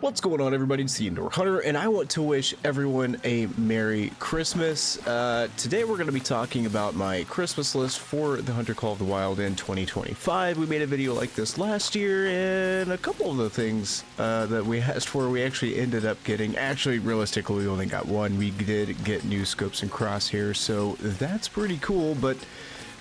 What's going on, everybody? It's the Indoor Hunter, and I want to wish everyone a Merry Christmas. Today we're going to be talking about my Christmas list for the Hunter Call of the Wild in 2025. We made a video like this last year, and a couple of the things that we asked for, we actually ended up getting. Actually, realistically, we only got one. We did get new scopes and crosshairs, so that's pretty cool, but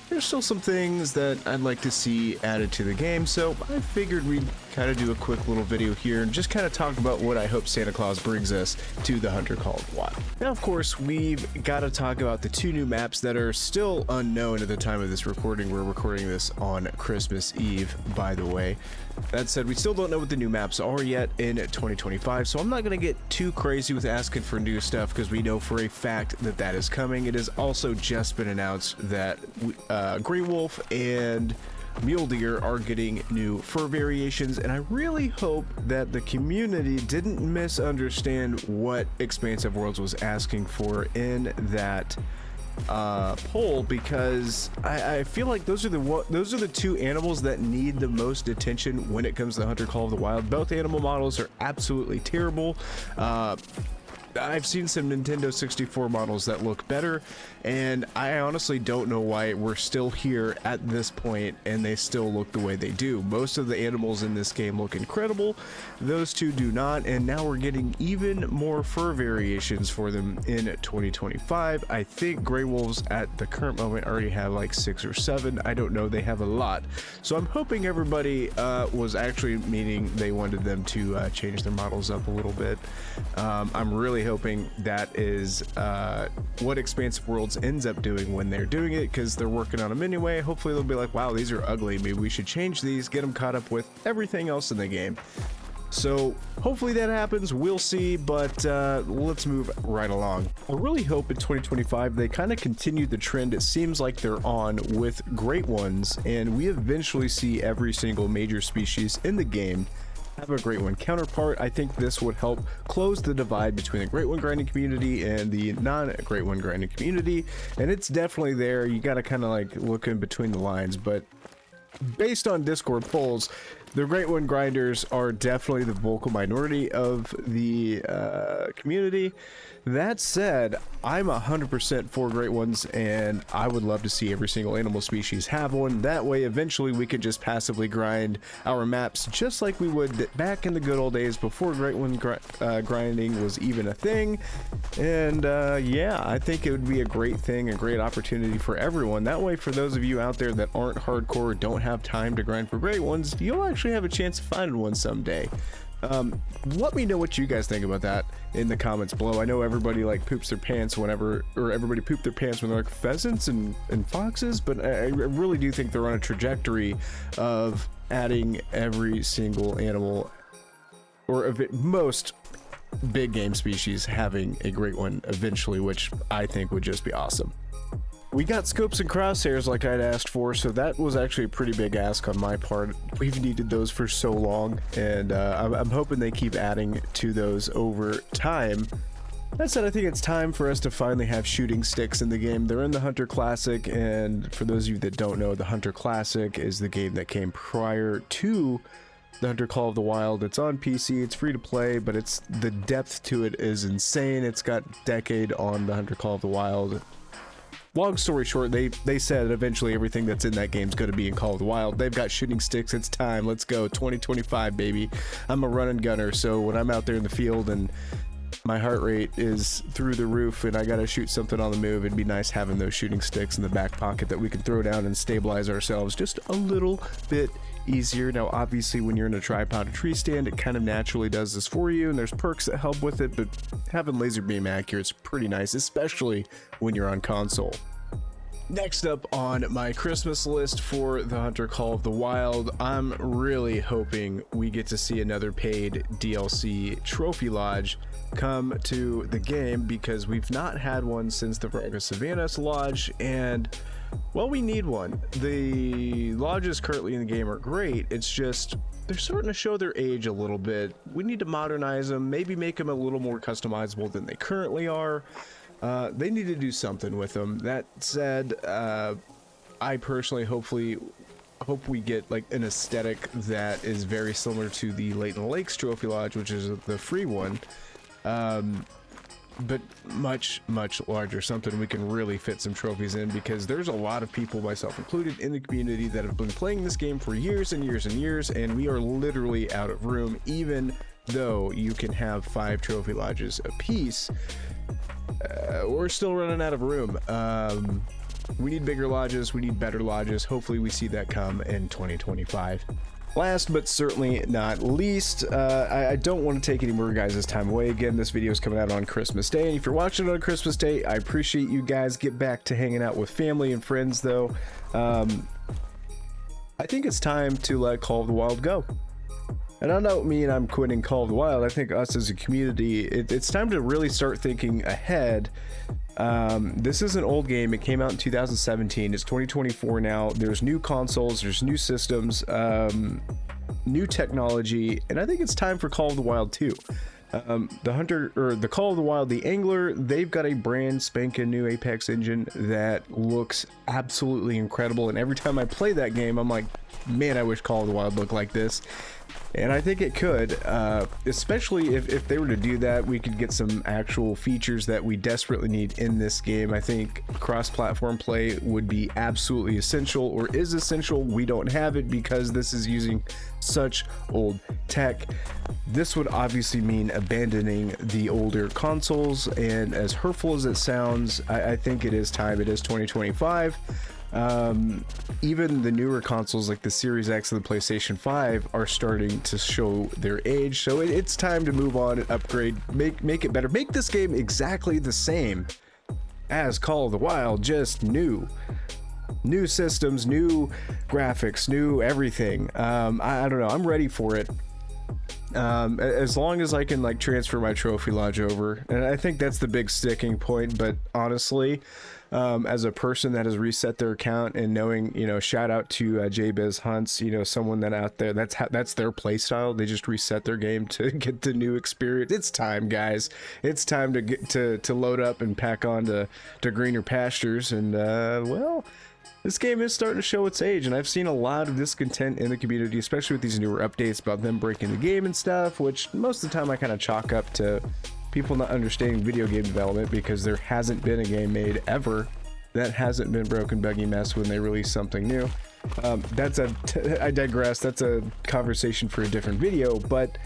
there's still some things that I'd like to see added to the game, so I figured we'd kind of do a quick little video here and just kind of talk about what I hope Santa Claus brings us to the Hunter Call of the Wild. Now, of course, we've got to talk about the two new maps that are still unknown at the time of this recording. We're recording this on Christmas Eve, by the way. That said, we still don't know what the new maps are yet in 2025, so I'm not going to get too crazy with asking for new stuff because we know for a fact that that is coming. It has also just been announced that Grey Wolf and Mule Deer are getting new fur variations, and I really hope that the community didn't misunderstand what Expansive Worlds was asking for in that poll, because I feel like those are the two animals that need the most attention when it comes to the Hunter Call of the Wild. Both animal models are absolutely terrible. I've seen some Nintendo 64 models that look better, and I honestly don't know why we're still here at this point and they still look the way they do. Most of the animals in this game look incredible. Those two do not, and now we're getting even more fur variations for them in 2025. I think Grey Wolves at the current moment already have like 6 or 7. I don't know, they have a lot. So I'm hoping everybody was actually meaning they wanted them to change their models up a little bit. I'm really hoping that is what Expansive Worlds ends up doing when they're doing it, because they're working on them anyway. Hopefully they'll be like, wow, these are ugly, maybe we should change these, get them caught up with everything else in the game. So hopefully that happens, we'll see, but let's move right along. I really hope in 2025 they kind of continue the trend it seems like they're on with great ones, and we eventually see every single major species in the game have a great one counterpart. I think this would help close the divide between the great one grinding community and the non-great one grinding community, and it's definitely there. You got to kind of like look in between the lines, but based on Discord polls, the great one grinders are definitely the vocal minority of the community. That said, I'm 100% for great ones, and I would love to see every single animal species have one. That way, eventually, we could just passively grind our maps just like we would back in the good old days before great one grinding was even a thing. And yeah, I think it would be a great thing, a great opportunity for everyone. That way, for those of you out there that aren't hardcore, don't have time to grind for great ones, you'll actually have a chance of finding one someday. Let me know what you guys think about that in the comments below. I know everybody like poops their pants whenever, or everybody pooped their pants when they're like pheasants and foxes, but I really do think they're on a trajectory of adding every single animal, or most big game species having a great one eventually, which I think would just be awesome. We got scopes and crosshairs like I'd asked for, so that was actually a pretty big ask on my part. We've needed those for so long, and I'm hoping they keep adding to those over time. That said, I think it's time for us to finally have shooting sticks in the game. They're in the Hunter Classic, and for those of you that don't know, the Hunter Classic is the game that came prior to the Hunter Call of the Wild. It's on PC, it's free to play, but it's the depth to it is insane. It's got Decade on the Hunter Call of the Wild. Long story short, they said eventually everything that's in that game is going to be in Call of the Wild. They've got shooting sticks. It's time. Let's go. 2025, baby. I'm a run and gunner, so when I'm out there in the field and my heart rate is through the roof and I got to shoot something on the move, it'd be nice having those shooting sticks in the back pocket that we can throw down and stabilize ourselves just a little bit easier. Now, obviously, when you're in a tripod or tree stand, it kind of naturally does this for you, and there's perks that help with it, but having laser beam accurate is pretty nice, especially when you're on console. Next up on my Christmas list for the Hunter Call of the Wild, I'm really hoping we get to see another paid DLC Trophy Lodge come to the game, because we've not had one since the Varga Savanas Lodge, and well, we need one. The lodges currently in the game are great, it's just they're starting to show their age a little bit. We need to modernize them, maybe make them a little more customizable than they currently are. They need to do something with them. That said, I personally hopefully hope we get like an aesthetic that is very similar to the Leighton Lakes Trophy Lodge, which is the free one, but much larger, something we can really fit some trophies in, because there's a lot of people, myself included, in the community that have been playing this game for years and years and years, and we are literally out of room. Even though you can have 5 trophy lodges apiece, we're still running out of room. We need bigger lodges, we need better lodges. Hopefully we see that come in 2025. Last but certainly not least, I don't want to take any more of your guys' time away. Again, this video is coming out on Christmas Day, and if you're watching it on Christmas Day, I appreciate you guys. Get back to hanging out with family and friends, though. I think it's time to let Call of the Wild go. And I don't mean I'm quitting Call of the Wild. I think us as a community, it's time to really start thinking ahead. This is an old game. It came out in 2017. It's 2024 now. There's new consoles, there's new systems, new technology, and I think it's time for Call of the Wild 2. The Hunter, or the Call of the Wild, the Angler, they've got a brand spanking new Apex engine that looks absolutely incredible, and every time I play that game, I'm like, man, I wish Call of the Wild looked like this. And I think it could, especially if they were to do that, we could get some actual features that we desperately need in this game. I think cross-platform play would be absolutely essential, or is essential. We don't have it because this is using such old tech. This would obviously mean abandoning the older consoles, and as hurtful as it sounds, I think it is time. It is 2025. Even the newer consoles like the Series X and the PlayStation 5 are starting to show their age, so it's time to move on and upgrade, make it better, make this game exactly the same as Call of the Wild, just new systems, new graphics, new everything. I don't know, I'm ready for it. As long as I can like transfer my trophy lodge over, and I think that's the big sticking point. But honestly, as a person that has reset their account, and knowing, you know, shout out to JBiz Hunts, you know, someone that out there, that's their play style. They just reset their game to get the new experience. It's time, guys. It's time to get to load up and pack on to greener pastures. And well, this game is starting to show its age, and I've seen a lot of discontent in the community, especially with these newer updates about them breaking the game and stuff, which most of the time I kind of chalk up to people not understanding video game development, because there hasn't been a game made ever that hasn't been broken, buggy mess when they release something new. I digress. That's a conversation for a different video, but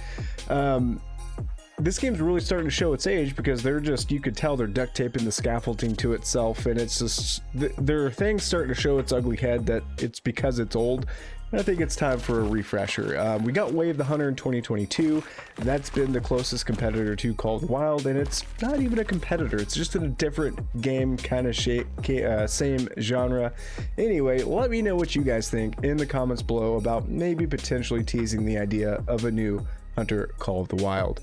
this game's really starting to show its age, because they're just, you could tell they're duct taping the scaffolding to itself, and it's just, there are things starting to show its ugly head that it's because it's old. And I think it's time for a refresher. We got Wave the Hunter in 2022. That's been the closest competitor to Call of the Wild, and it's not even a competitor. It's just in a different game kind of shape, same genre. Anyway, let me know what you guys think in the comments below about maybe potentially teasing the idea of a new Hunter Call of the Wild.